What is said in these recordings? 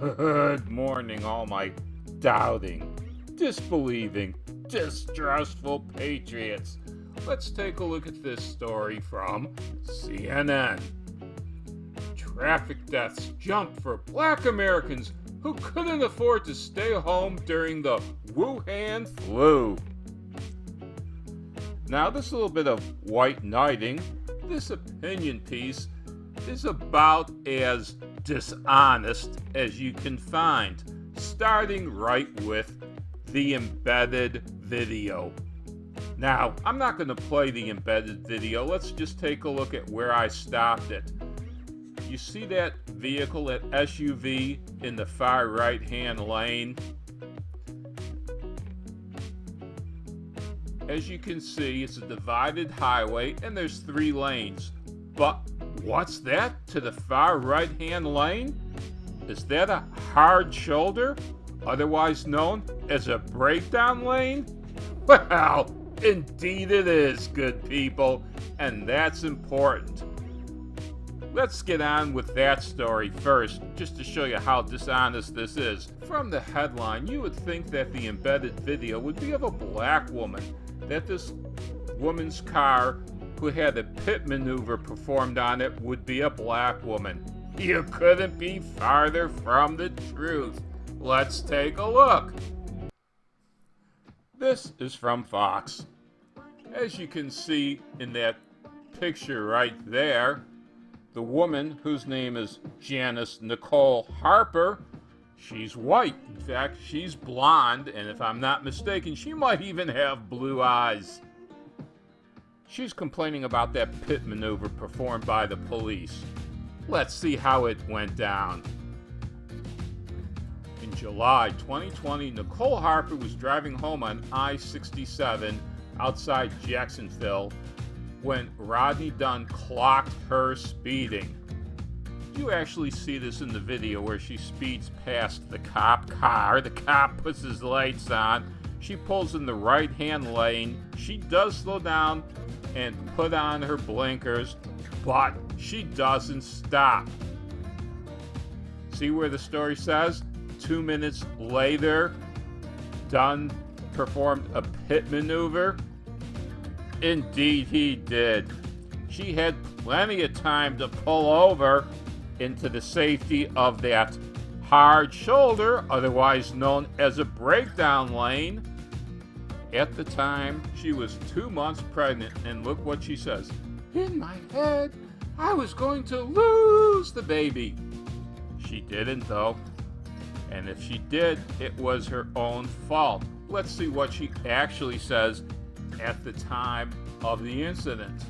Good morning, all my doubting, disbelieving, distrustful patriots. Let's take a look at this story from CNN. Traffic deaths jump for black Americans who couldn't afford to stay home during the Wuhan flu. Now, this little bit of white knighting, this opinion piece is about as dishonest as you can find, starting right with the embedded video. Now, I'm not going to play the embedded video. Let's just take a look at where I stopped it. You see that vehicle, that SUV in the far right-hand lane? As you can see, it's a divided highway and there's 3 lanes. But what's that to the far right-hand lane? Is that a hard shoulder, otherwise known as a breakdown lane? Well, indeed it is, good people, and that's important. Let's get on with that story first, just to show you how dishonest this is. From the headline, you would think that the embedded video would be of a black woman, that this woman's car who had a pit maneuver performed on it would be a black woman. You couldn't be farther from the truth. Let's take a look. This is from Fox. As you can see in that picture right there, the woman, whose name is Janice Nicole Harper, she's white. In fact, she's blonde, and if I'm not mistaken, she might even have blue eyes. She's complaining about that pit maneuver performed by the police. Let's see how it went down. In July 2020, Nicole Harper was driving home on I-67 outside Jacksonville when Rodney Dunn clocked her speeding. You actually see this in the video where she speeds past the cop car. The cop puts his lights on. She pulls in the right-hand lane. She does slow down and put on her blinkers, but she doesn't stop. See where the story says? 2 minutes later, Dunn performed a pit maneuver? Indeed he did. She had plenty of time to pull over into the safety of that hard shoulder, otherwise known as a breakdown lane. At the time, she was 2 months pregnant, and look what she says. In my head, I was going to lose the baby. She didn't, though. And if she did, it was her own fault. Let's see what she actually says at the time of the incident.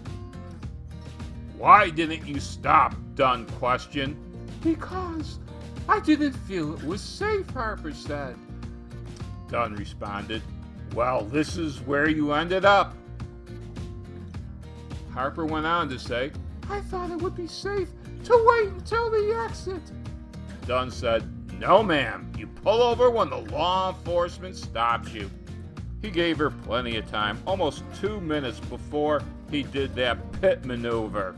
Why didn't you stop? Dunn questioned. Because I didn't feel it was safe, Harper said. Dunn responded, well, this is where you ended up. Harper went on to say, I thought it would be safe to wait until the exit. Dunn said, no, ma'am. You pull over when the law enforcement stops you. He gave her plenty of time, almost 2 minutes before he did that pit maneuver.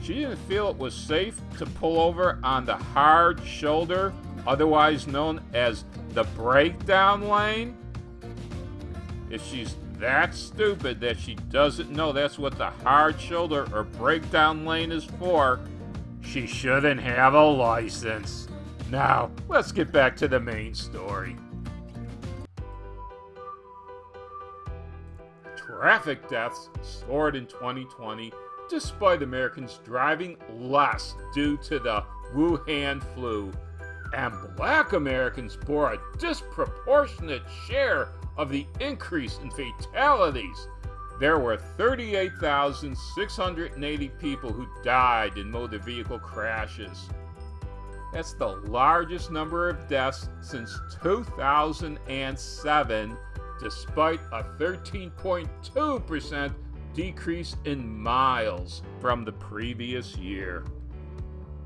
She didn't feel it was safe to pull over on the hard shoulder, otherwise known as the breakdown lane. If she's that stupid that she doesn't know that's what the hard shoulder or breakdown lane is for, she shouldn't have a license. Now, let's get back to the main story. Traffic deaths soared in 2020 despite Americans driving less due to the Wuhan flu, and black Americans bore a disproportionate share of the increase in fatalities. There were 38,680 people who died in motor vehicle crashes. That's the largest number of deaths since 2007, despite a 13.2% decrease in miles from the previous year.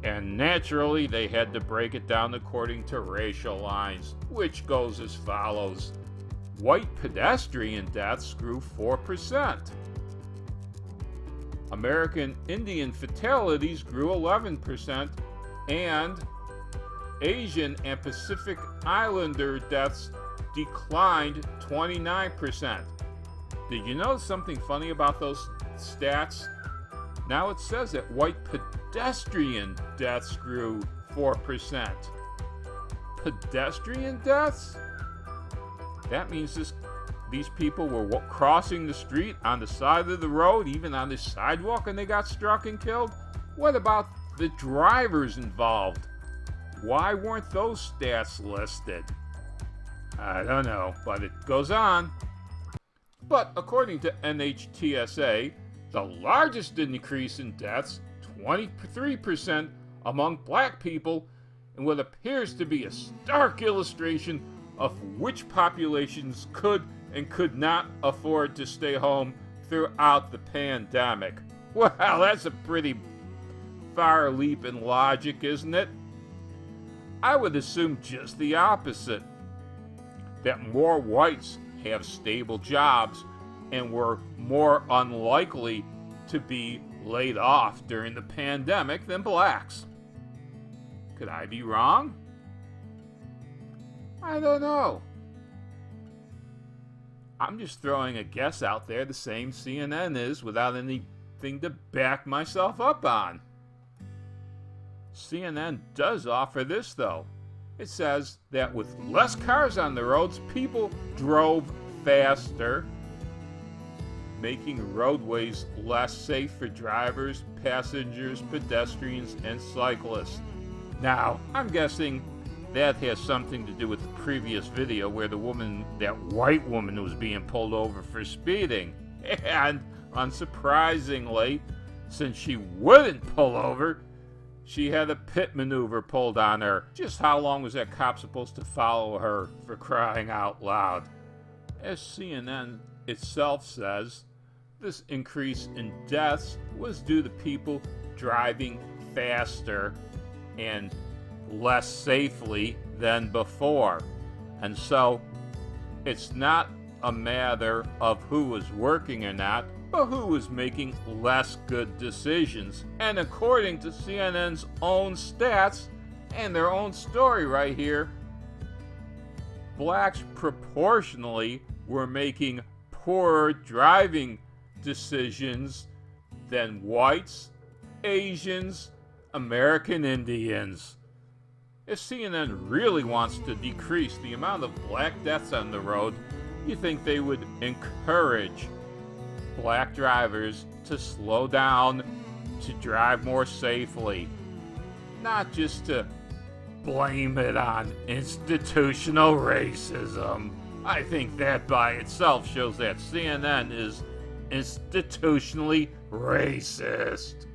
And naturally, they had to break it down according to racial lines, which goes as follows. White pedestrian deaths grew 4%. American Indian fatalities grew 11%, and Asian and Pacific Islander deaths declined 29%. Did you know something funny about those stats? Now it says that white pedestrian deaths grew 4%. Pedestrian deaths? That means these people were crossing the street on the side of the road, even on the sidewalk, and they got struck and killed? What about the drivers involved? Why weren't those stats listed? I don't know, but it goes on. But according to NHTSA, the largest increase in deaths, 23% among black people, in what appears to be a stark illustration of which populations could and could not afford to stay home throughout the pandemic. Well, that's a pretty far leap in logic, isn't it? I would assume just the opposite, that more whites have stable jobs and were more unlikely to be laid off during the pandemic than blacks. Could I be wrong? I don't know. I'm just throwing a guess out there, the same CNN is, without anything to back myself up on. CNN does offer this, though. It says that with less cars on the roads, people drove faster, making roadways less safe for drivers, passengers, pedestrians, and cyclists. Now, I'm guessing that has something to do with the previous video where that white woman was being pulled over for speeding. And unsurprisingly, since she wouldn't pull over, she had a pit maneuver pulled on her. Just how long was that cop supposed to follow her, for crying out loud? As CNN itself says, this increase in deaths was due to people driving faster and less safely than before. And so, it's not a matter of who was working or not, but who was making less good decisions. And according to CNN's own stats and their own story right here, blacks proportionally were making poorer driving decisions than whites, Asians, American Indians. If CNN really wants to decrease the amount of black deaths on the road, you think they would encourage black drivers to slow down, to drive more safely, not just to blame it on institutional racism. I think that by itself shows that CNN is institutionally racist.